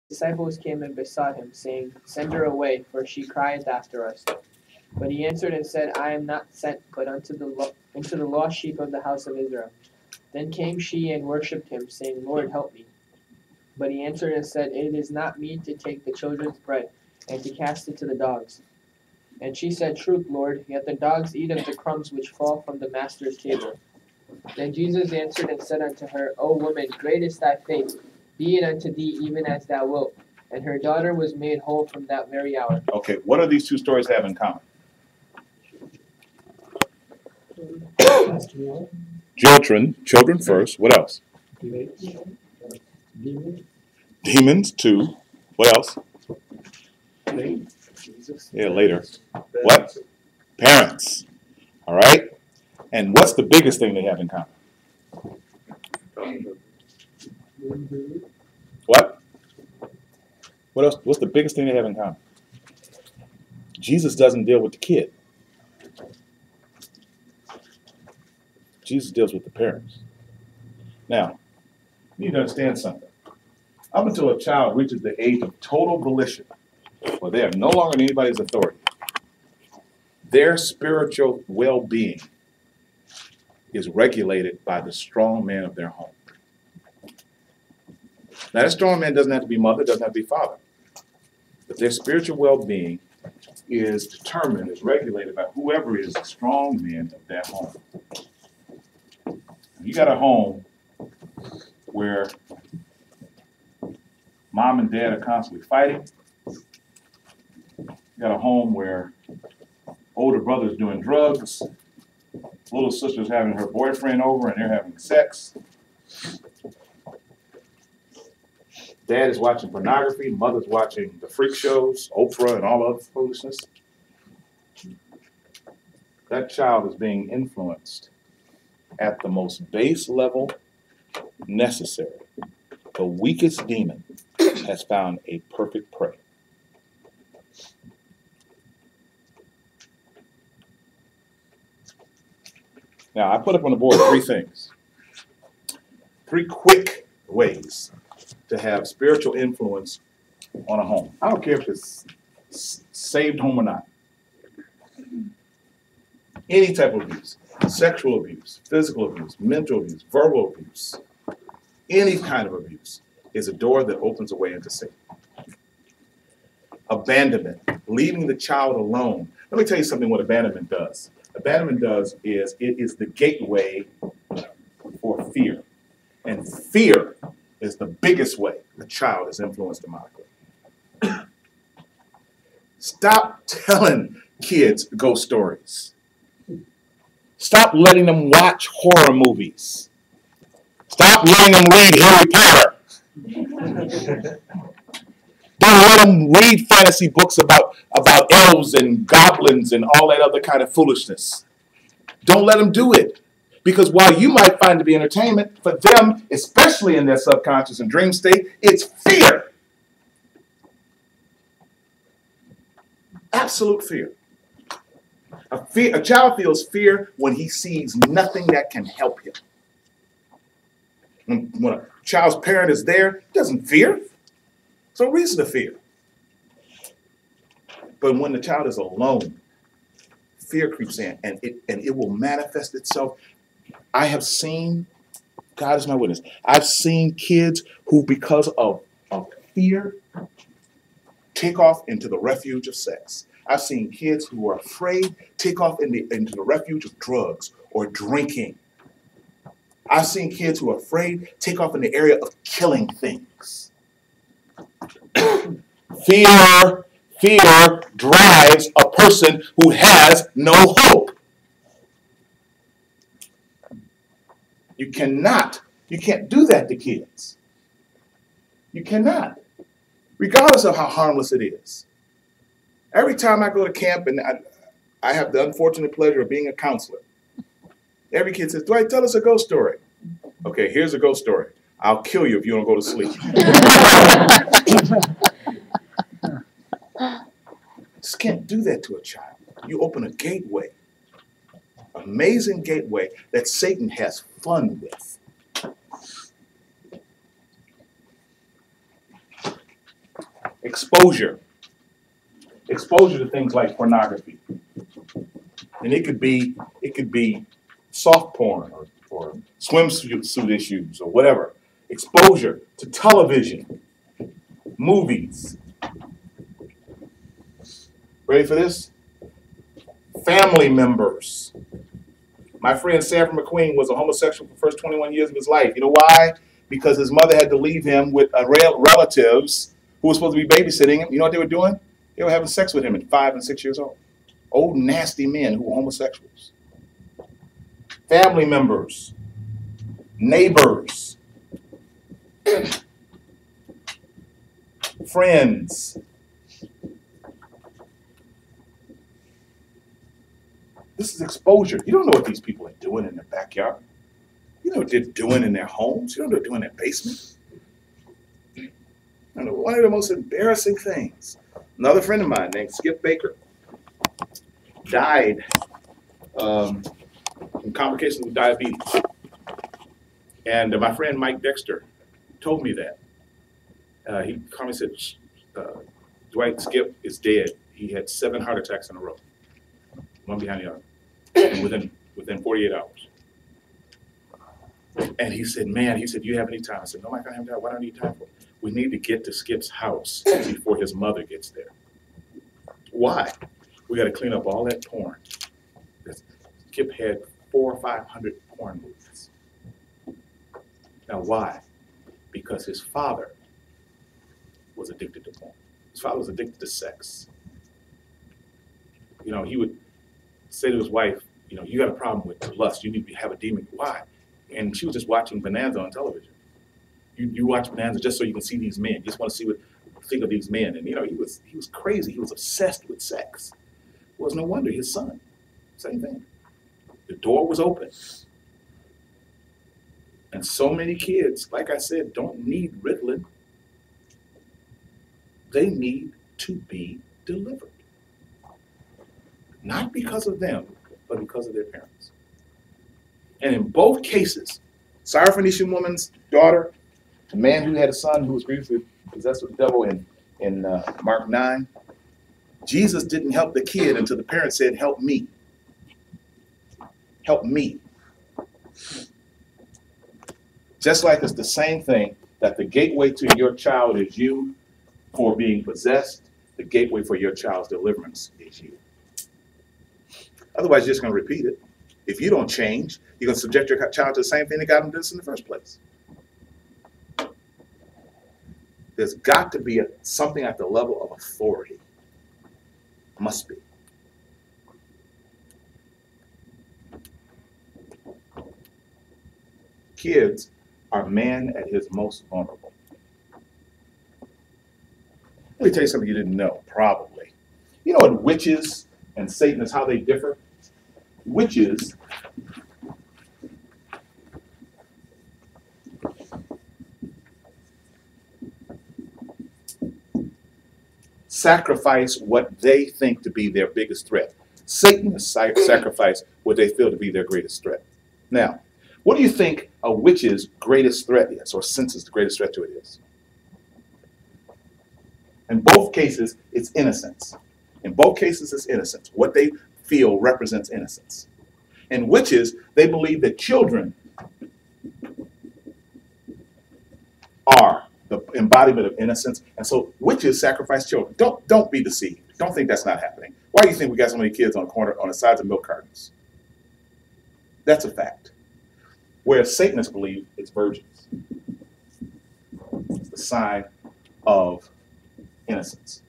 disciples came and besought him, saying, Send her away, for she crieth after us. But he answered and said, I am not sent but into the lost sheep of the house of Israel. Then came she and worshipped him, saying, Lord, help me. But he answered and said, It is not meet to take the children's bread, and to cast it to the dogs. And she said, Truth, Lord, yet the dogs eat of the crumbs which fall from the master's table. Then Jesus answered and said unto her, O woman, great is thy faith, be it unto thee even as thou wilt. And her daughter was made whole from that very hour. Okay, what do these two stories have in common? Children first. What else? Demons, two. What else? Yeah, later. What? Parents. All right? And what's the biggest thing they have in common? What? What else? What's the biggest thing they have in common? Jesus doesn't deal with the kid. Jesus deals with the parents. Now, you need to understand something. Up until a child reaches the age of total volition, where they are no longer in anybody's authority, their spiritual well-being is regulated by the strong man of their home. Now, that strong man doesn't have to be mother, doesn't have to be father. But their spiritual well-being is determined, is regulated by whoever is the strong man of that home. You got a home where mom and dad are constantly fighting. You got a home where older brother's doing drugs, little sister's having her boyfriend over and they're having sex. Dad is watching pornography, mother's watching the freak shows, Oprah and all other foolishness. That child is being influenced at the most base level necessary. The weakest demon has found a perfect prey. Now, I put up on the board three things. Three quick ways to have spiritual influence on a home. I don't care if it's saved home or not. Any type of abuse, sexual abuse, physical abuse, mental abuse, verbal abuse, any kind of abuse is a door that opens a way into Satan. Abandonment, leaving the child alone. Let me tell you something what abandonment does. Abandonment is it is the gateway for fear. And fear is the biggest way the child is influenced demonically. Stop telling kids ghost stories. Stop letting them watch horror movies. Stop letting them read Harry Potter. Don't let them read fantasy books about elves and goblins and all that other kind of foolishness. Don't let them do it. Because while you might find it to be entertainment, for them, especially in their subconscious and dream state, it's fear. Absolute fear. A child feels fear when he sees nothing that can help him. When a child's parent is there, he doesn't fear. There's no reason to fear. But when the child is alone, fear creeps in, and it will manifest itself. I have seen, God is my witness, I've seen kids who, because of fear, take off into the refuge of sex. I've seen kids who are afraid take off into the refuge of drugs or drinking. I've seen kids who are afraid take off in the area of killing things. Fear drives a person who has no hope. You can't do that to kids. You cannot, regardless of how harmless it is. Every time I go to camp and I have the unfortunate pleasure of being a counselor, every kid says, Dwight, tell us a ghost story. Okay, here's a ghost story. I'll kill you if you don't go to sleep. Just can't do that to a child. You open a gateway, amazing gateway that Satan has fun with. Exposure. Exposure to things like pornography. And it could be soft porn or swimsuit issues or whatever. Exposure to television, movies. Ready for this? Family members. My friend Sanford McQueen was a homosexual for the first 21 years of his life. You know why? Because his mother had to leave him with relatives who were supposed to be babysitting him. You know what they were doing? They were having sex with him at 5 and 6 years old. Old, nasty men who were homosexuals. Family members. Neighbors. Friends. This is exposure. You don't know what these people are doing in their backyard. You know what they're doing in their homes. You know what they're doing in their basement. I know one of the most embarrassing things. Another friend of mine named Skip Baker died from complications with diabetes. And my friend Mike Dexter told me that. He called me and said, Dwight, Skip is dead. He had 7 heart attacks in a row, one behind the other, within 48 hours. And he said, man, he said, do you have any time? I said, no, I don't have time. Why don't I need time for it? We need to get to Skip's house before his mother gets there. Why? We got to clean up all that porn. Skip had 400 or 500 porn movies. Now, why? Because his father was addicted to porn. His father was addicted to sex. You know, he would say to his wife, you know, you got a problem with lust. You need to have a demon. Why? And she was just watching Bonanza on television. You watch Bonanza just so you can see these men. You just want to see what think of these men. And you know, he was crazy. He was obsessed with sex. It was no wonder his son, same thing. The door was open. And so many kids, like I said, don't need Ritalin. They need to be delivered. Not because of them, but because of their parents. And in both cases, Syrophoenician woman's daughter, the man who had a son who was grievously possessed with the devil in Mark 9, Jesus didn't help the kid until the parent said, help me. Help me. Just like it's the same thing that the gateway to your child is you for being possessed, the gateway for your child's deliverance is you. Otherwise, you're just going to repeat it. If you don't change, you're going to subject your child to the same thing that got them this in the first place. There's got to be something at the level of authority. Must be. Kids are man at his most vulnerable. Let me tell you something you didn't know, probably. You know what witches and Satanists, how they differ? Witches sacrifice what they think to be their biggest threat. Satanists sacrifice what they feel to be their greatest threat. Now, what do you think a witch's greatest threat is, or senses the greatest threat to it is? In both cases, it's innocence. In both cases, it's innocence. What they feel represents innocence. In witches, they believe that children are the embodiment of innocence, and so witches sacrifice children. Don't be deceived. Don't think that's not happening. Why do you think we got so many kids on the sides of milk cartons? That's a fact. Whereas Satanists believe it's virgins. It's the sign of innocence.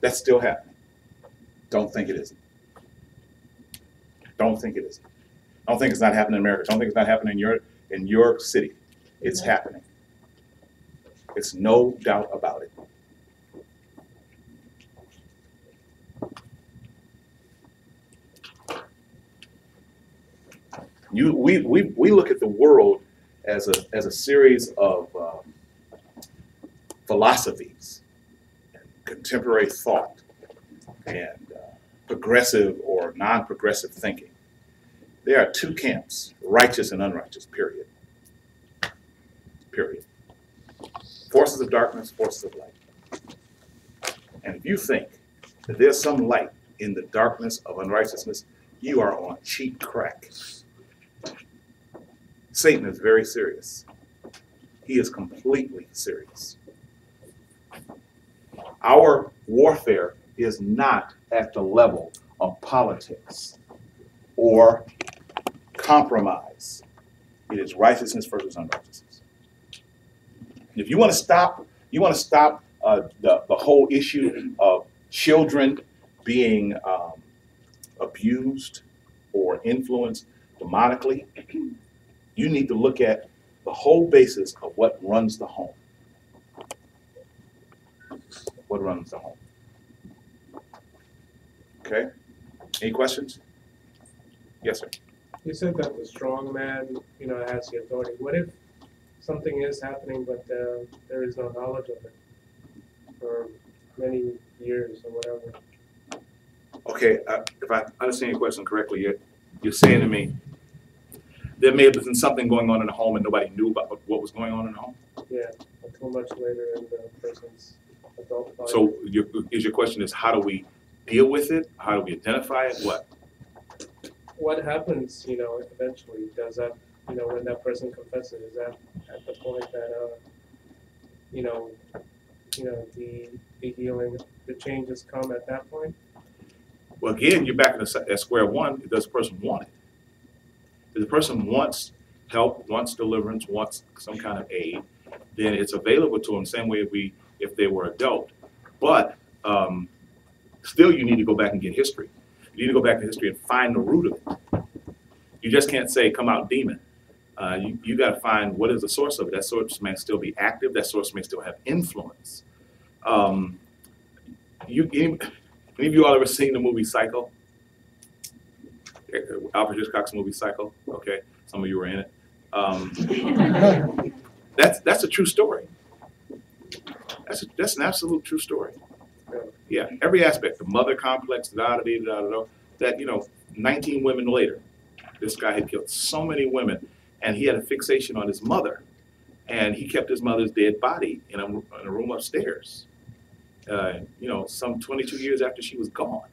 That's still happening. Don't think it isn't. Don't think it isn't. Don't think it's not happening in America. Don't think it's not happening in your city. It's happening. It's no doubt about it. We look at the world as a series of philosophies, and contemporary thought, and progressive or non-progressive thinking. There are two camps, righteous and unrighteous, period. Period. Forces of darkness, forces of light. And if you think that there's some light in the darkness of unrighteousness, you are on cheap crack. Satan is very serious. He is completely serious. Our warfare is not at the level of politics or compromise. It is righteousness versus unrighteousness. And if you want to stop, the whole issue of children being abused or influenced demonically, you need to look at the whole basis of what runs the home. What runs the home? Okay. Any questions? Yes, sir. You said that the strong man, has the authority. What if something is happening, but there is no knowledge of it for many years or whatever? Okay, if I understand your question correctly, you're saying to me there may have been something going on in the home and nobody knew about what was going on in the home? Yeah, until much later in the person's adult life. So your question is, how do we deal with it? How do we identify it? What happens, eventually? Does that, when that person confesses, is that at the point that, the healing, the changes come at that point? Well, again, you're back at square one. Does the person want it? If the person wants help, wants deliverance, wants some kind of aid, then it's available to them the same way if they were adult. But still, you need to go back and get history. You need to go back to history and find the root of it. You just can't say, come out demon. You got to find what is the source of it. That source may still be active. That source may still have influence. Any of you all ever seen the movie Psycho? Alfred Hitchcock's movie Psycho. Okay, some of you were in it. That's a true story. That's an absolute true story. Yeah, every aspect, the mother complex, that 19 women later, this guy had killed so many women, and he had a fixation on his mother, and he kept his mother's dead body in a room upstairs. Some 22 years after she was gone.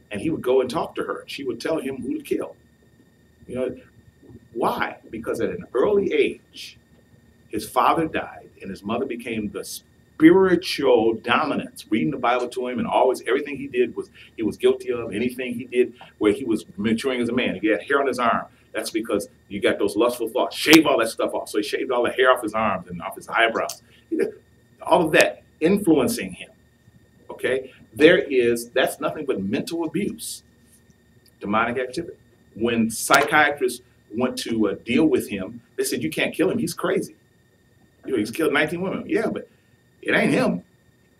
And he would go and talk to her. She would tell him who to kill. Why? Because at an early age, his father died and his mother became the spiritual dominance, reading the Bible to him, and always everything he did he was guilty of. Anything he did where he was maturing as a man. He had hair on his arm. That's because you got those lustful thoughts. Shave all that stuff off. So he shaved all the hair off his arms and off his eyebrows. He did all of that influencing him. Okay? That's nothing but mental abuse, demonic activity. When psychiatrists went to deal with him, they said, you can't kill him. He's crazy. He's killed 19 women. Yeah, but it ain't him.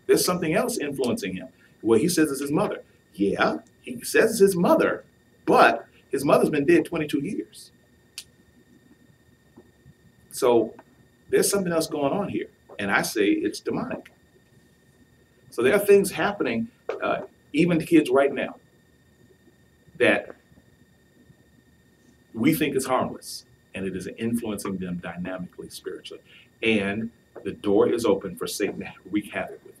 There's something else influencing him. Well, he says it's his mother. Yeah, he says it's his mother, but his mother's been dead 22 years. So there's something else going on here. And I say it's demonic. So there are things happening, even to kids right now, that we think is harmless, and it is influencing them dynamically, spiritually. And the door is open for Satan to wreak havoc with